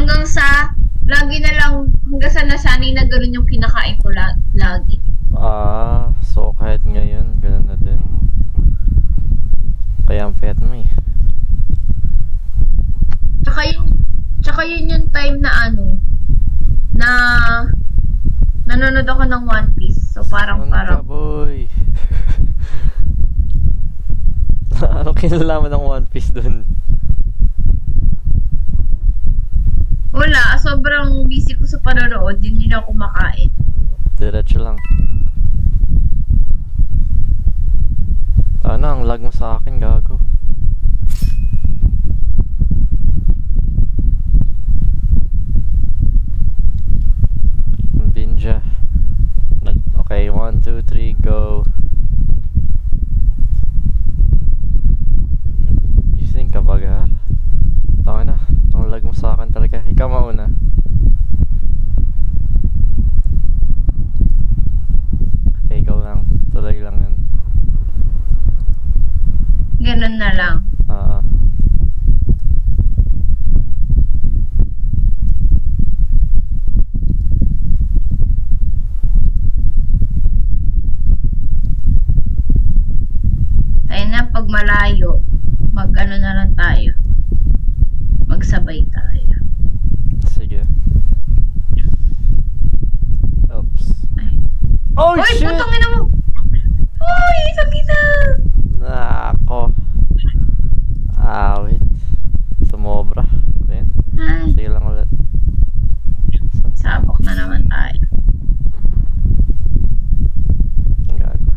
Hanggang sa, lagi na lang, hanggang sa nasanay na gano'n yung kinakain ko lagi. So kahit ngayon, gano'n na din. Kaya ang pet mo eh. Tsaka yun yung time na na nanonood ako ng One Piece. So parang boy. Anong kinalaman ng One Piece dun? wala, sobrang busy ko sa panonood, hindi na ako kumakain. Diretso lang. Ang lag mo sa akin, gago. Binja. Okay, 1, 2, 3, go. You think kapag tama na, ang lag mo sa akin talaga. Ikaw mauna. Okay, go lang. Tuloy lang yun. Ganun na lang. Tayo na, pag malayo, mag-ano na lang tayo. Magsabay tayo. Sige. Oops. Ay. Oh, Oy, shit! putang ina mo! Uy, sakit na! Nako. Wait. Sumobra. Ayan. Ay, Sige lang ulit. sabok na naman tayo. Gago.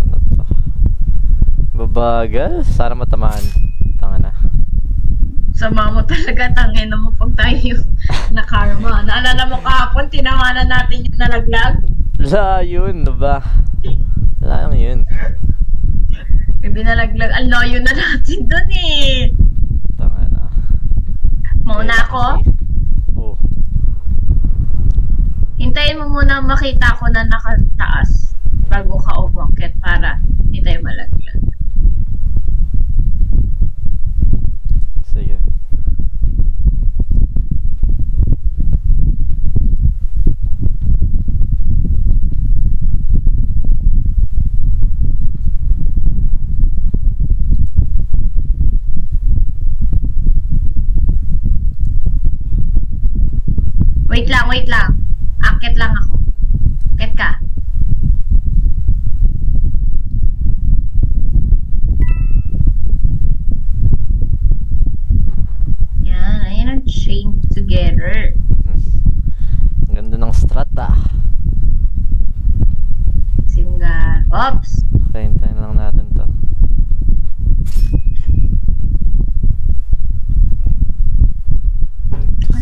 Ano to? Babagal? Sana matamaan. Tanga na. Sama mo talaga, tangin mo pag tayo na karma. Naalala mo kahapon, tinamanan natin yung nalaglag? Wala yun, diba? Wala lang yun. May binalaglag. Ang layo na natin dun eh. Tanga na. Mauna ako. Oh. Hintayin mo muna makita ko na nakataas bago ka umakit para hindi tayo malaglag. Sige. Wait lang. Akit lang ako. Akit ka. Yan, ayan ang chain together. Ang ganda ng strata. Singa. Oops! Okay, hintayin lang natin to.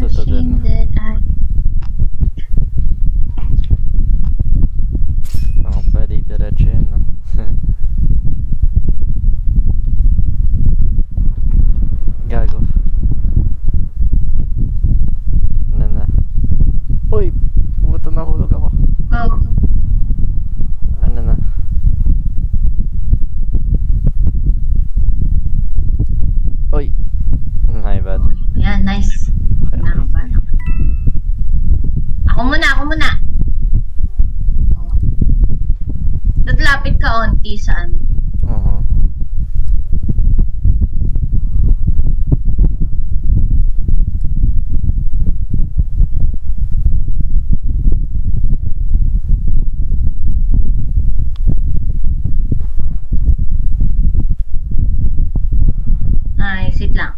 Gusto to din. Pwede diretso yun, no? Gago. Ano na? Uy! Buto na hulog ako. Go. Ano na? Uy! My bad. Yan, nice. Okay. Nakapala. Ako muna. Tatlapit ka onti saan? Ay, sit lang.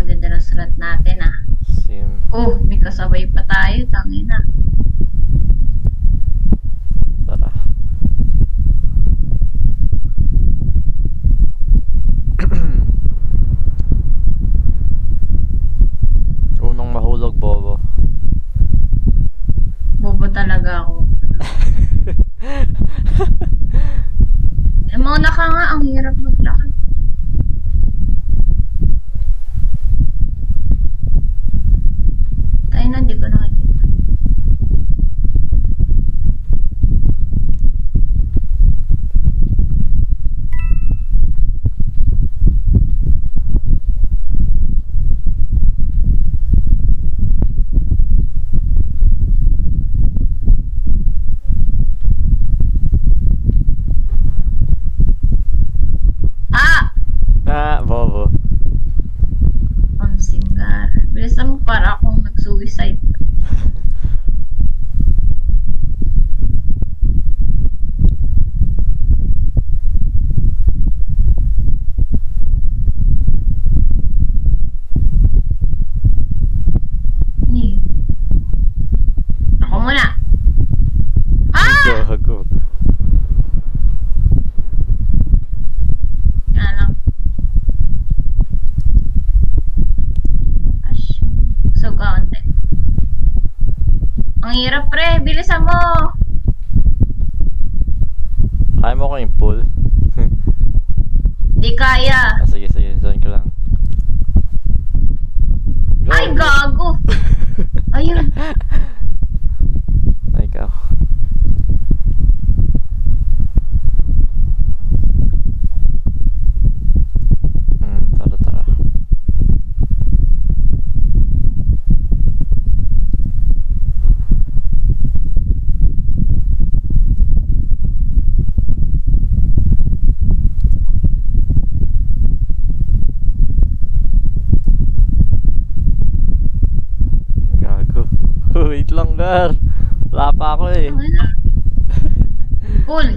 Ganda ng sulat natin ah. Sim. Oh, may kasabay pa tayo, tangina. Tara. Unang mahulog, bobo. Bobo talaga ako. Mauna ka nga, ang hirap maglakad. Tayo na, hindi ko nakikita. gising, Gar. Bilisan mo para akong nag-suicide. Ni. Ako muna. Ah! Gago. Nga lang. Ash. So, kaunti. Ang hirap, pre. Bilisan mo. Kaya mo ko yung pool? Di kaya. Sige, zone ko lang. Go. Ay, gago. Ayun. Ay, ikaw. Tara. Gago. Wait lang, Gar. Wala pa ako eh. Ano? Pool.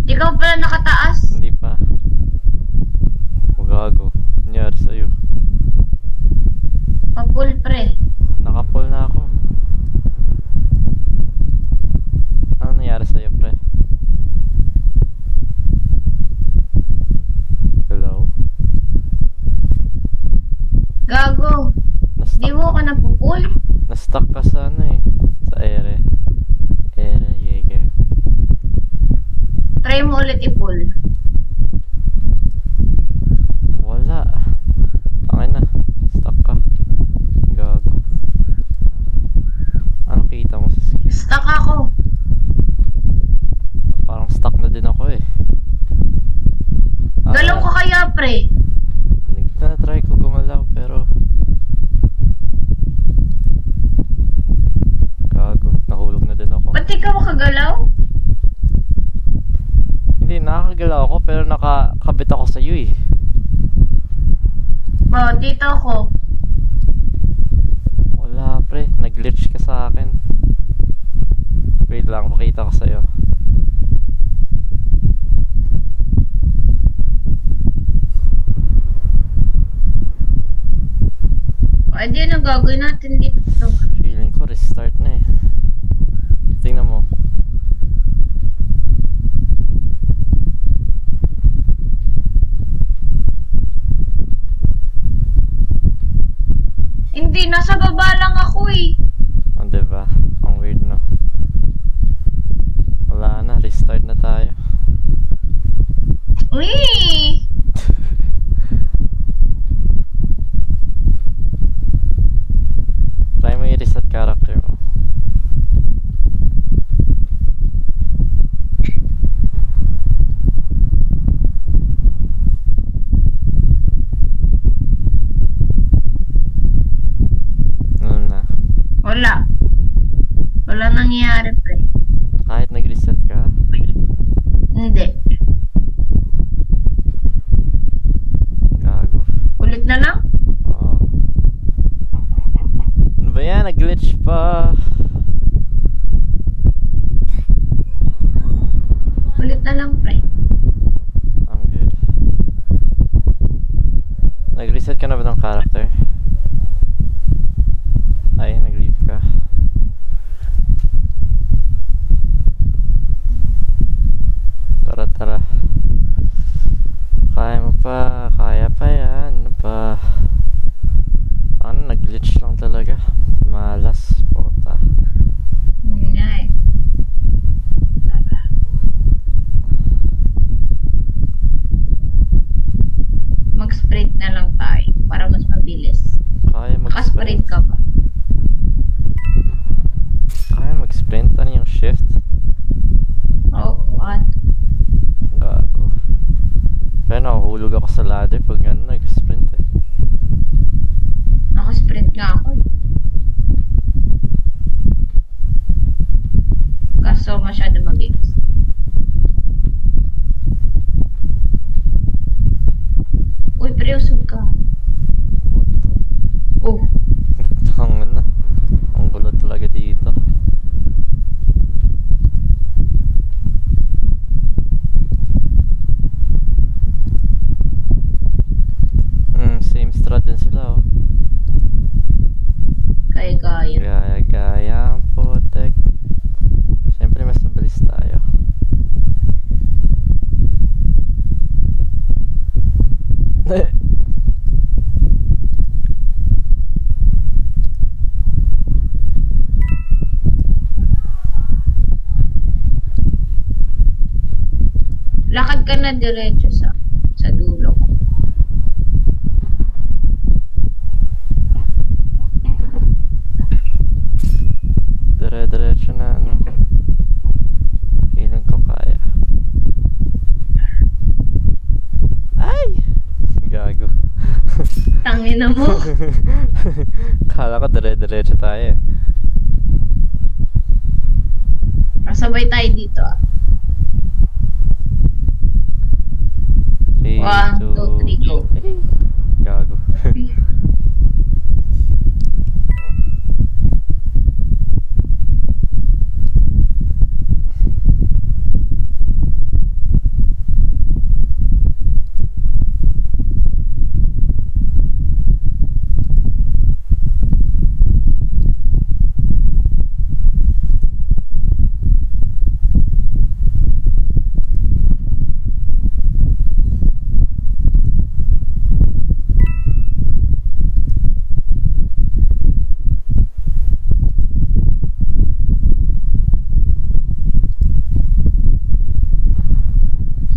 Di ka pala nakataas. Hindi pa. Oh, gago. Nangyari sa'yo. Pa-pool, pre. Naka-pull na ako. Ano nangyari sa'yo, pre? Hello? Gago. Di mo ka na po-pool? Na-stuck ka sa ano eh. Sa ere. Jaeger. Try mo ulit i-pool. Wala. Tangin na. Stuck ka. Gago. Anong kita mo sa screen? Stuck ako. Parang stuck na din ako eh. Galaw ka kaya, pre. Na-try ko gumalaw pero gago. Nahulog na din ako. Ba't di ka makagalaw? Hindi, nakakagalaw ako pero nakakabit ako sa iyo eh. Oh, dito ako. Wala pre, nag-glitch ka sa akin. Wait lang, pakita ko sa'yo. Ay, di ano gagawin natin dito. Feeling ko restart na eh. Tingnan mo. Hindi, nasa baba lang ako eh. Oh, diba? Ang weird no. Wala na, restart na tayo. Uy! Try mo i-reset character mo. Ano na? Wala. Wala nangyayari, pre. Kahit nag-reset ka? Hindi. Gago. Ulit na lang? Oo. Ano ba yan? Nag-glitch pa. Ulit na lang, pre. I'm good. Nag-reset ka na ba ng character? Ay, nag-leave ka. Tara. Kaya mo pa. Kaya pa yan. Ano pa? Ano, nag-glitch lang talaga. Malas. Puta. Yun nga eh. Tara. Mag-sprint na lang tayo para mas mabilis. Kaya Maka-sprint mag-sprint. ka ba? Kaya mag-sprint? Ano yung shift? Oh, what? Gago. Pero nakuhulog ako sa ladder pag ano, nag-sprint eh. Naka-sprint nga ako eh. Kaso masyado mabilis. Uy, pre, usog ka. What the Lakad ka na diretso sa dulo ko. Dire-diretso na, ano. Feeling ko kaya. Ay! Gago. Tangina mo. Kala ko dire-diretso tayo eh. Kasabay tayo dito ah. 3, 1, 2, 3, go. Gago.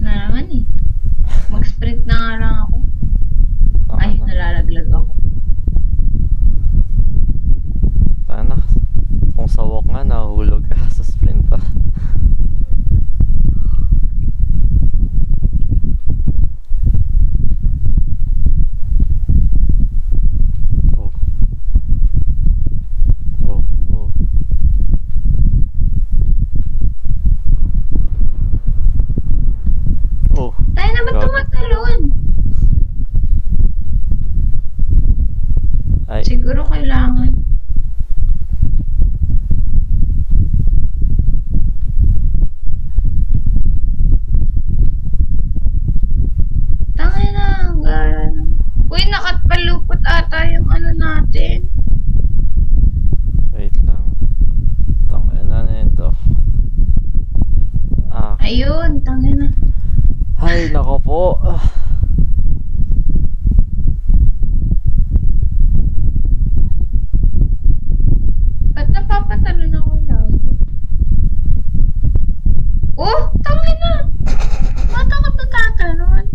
Na naman eh. Mag-sprint na nga lang ako. Ay, nalalaglag ako. Tana. Kung sa walk nga, nahulog ka sa sprint pa. Oh. Oh, oh. Oh. Tayo na ba Gago. tumatalon? Ay. Siguro kailangan. Tangina, ang gara na. Uy, nakatpalupot ata yung ano natin. Wait lang. Tangin na nito. Ah. Ayun, tangina. Ay, nako po. Ba't napapatalon ako lagi? Oh, tangina. Ba't ako natatalon?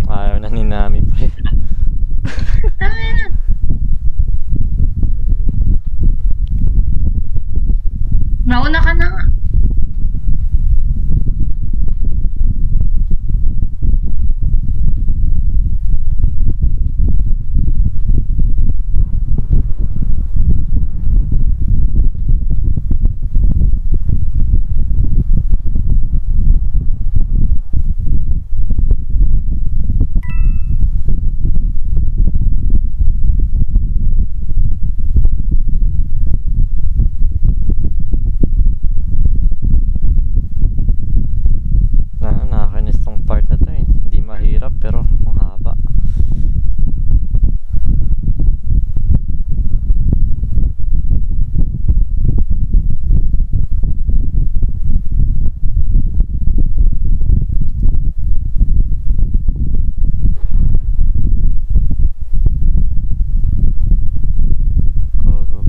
Ayaw na ni Nami pre. Tangina. Nauna ka na nga. Nakakainis tong part na to eh. Hindi mahirap pero mahaba. Go, go.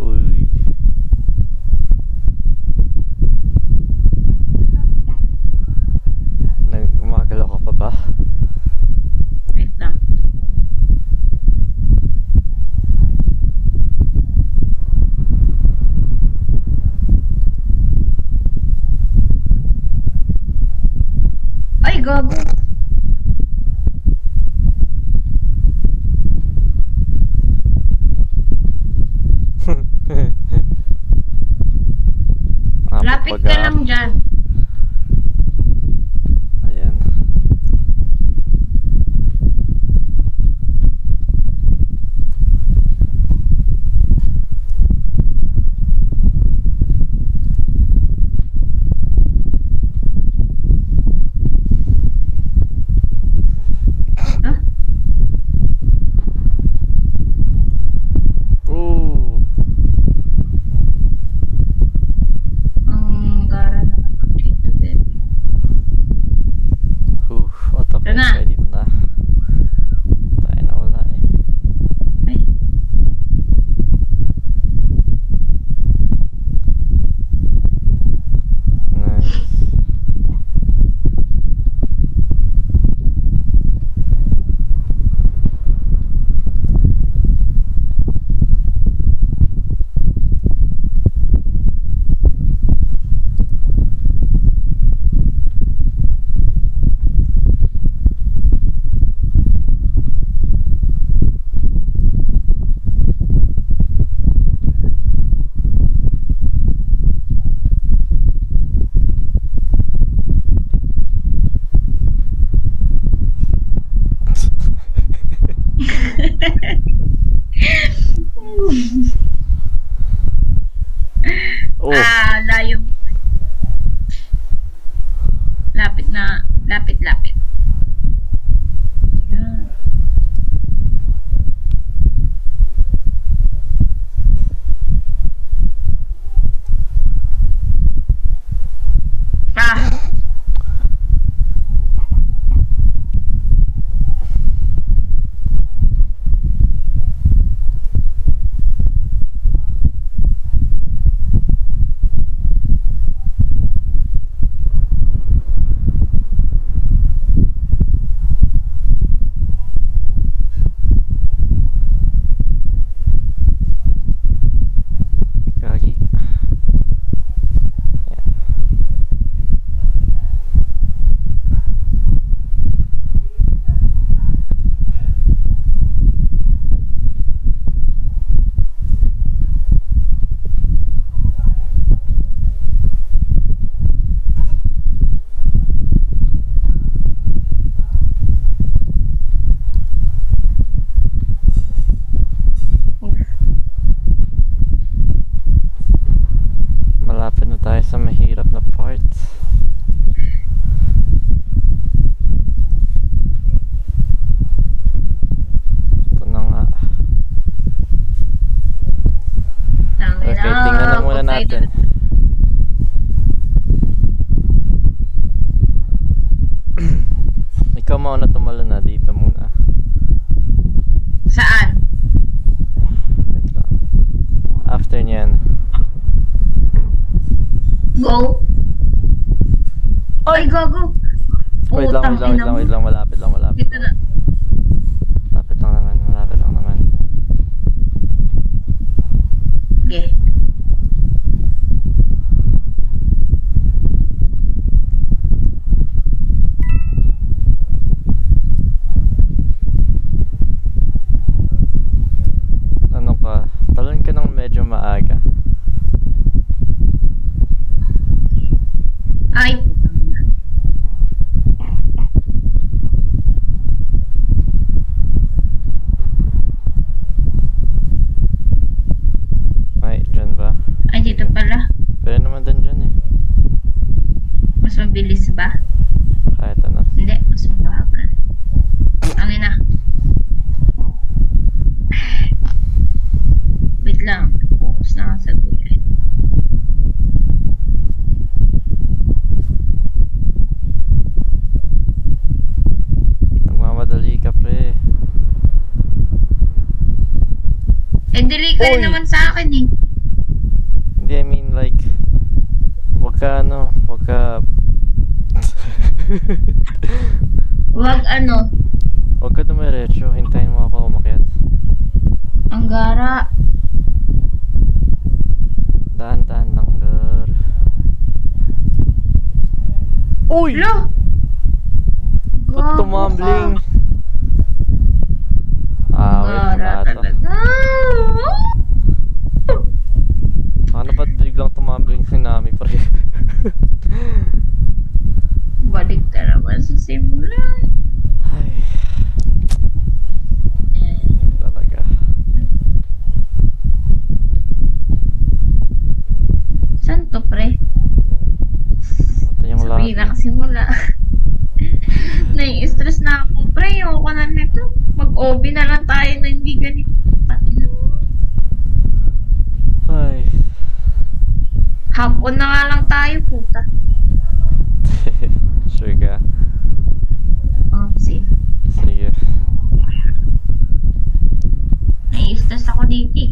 Uy. Gumagalaw ka pa ba? Wait lang. Ay, gago. Lapit ka lang dyan. Ayan. Huh? Ooh. Ang gara naman. Oh, Layo. Lapit na. Lapit. Yan. Ah! gagi. Malapit na tayo sa mahirap na part. Ito na nga. Okay, tingnan na muna natin. Ikaw mauna tumalo na, dito muna. Saan? Wait lang. After niyan. Go. Ay, gago. Wait lang, malapit lang. Dito na. Malapit lang naman. Okay. Ano ka? Talon ka ng medyo maaga. Ay, putang ina. Ay, dyan ba? Ay, dito pala. Pwede naman dyan eh. Mas mabilis ba? Kahit ano. Hindi, mas mabagal. Ang ina. Wait lang. Focus na nga sa gulay. Nagmamadali ka, pre. Dili ka rin Oy! naman sa akin eh. Hindi, I mean like, wag ka Wag ano, wag ka dumiretso, hintayin mo ako umakyat. ang gara. Dahan-dahan lang, gar. Uy! Lo! Ba't tumambling? Wait, Gara ito. talaga. Ano ba't biglang tumambling si Nami, pre? Balik na naman sa simula. Ay, talaga. Saan to, pre? Ito yung Sabihin na lobby. kasimula. Nai-stress na ako, pre. Ayoko na nito. Mag-OB na lang tayo na hindi ganito. Tangina. Ay. Hapon na nga lang tayo, puta. Sure ka? Oh, safe. Sige. Nai-stress ako dito eh.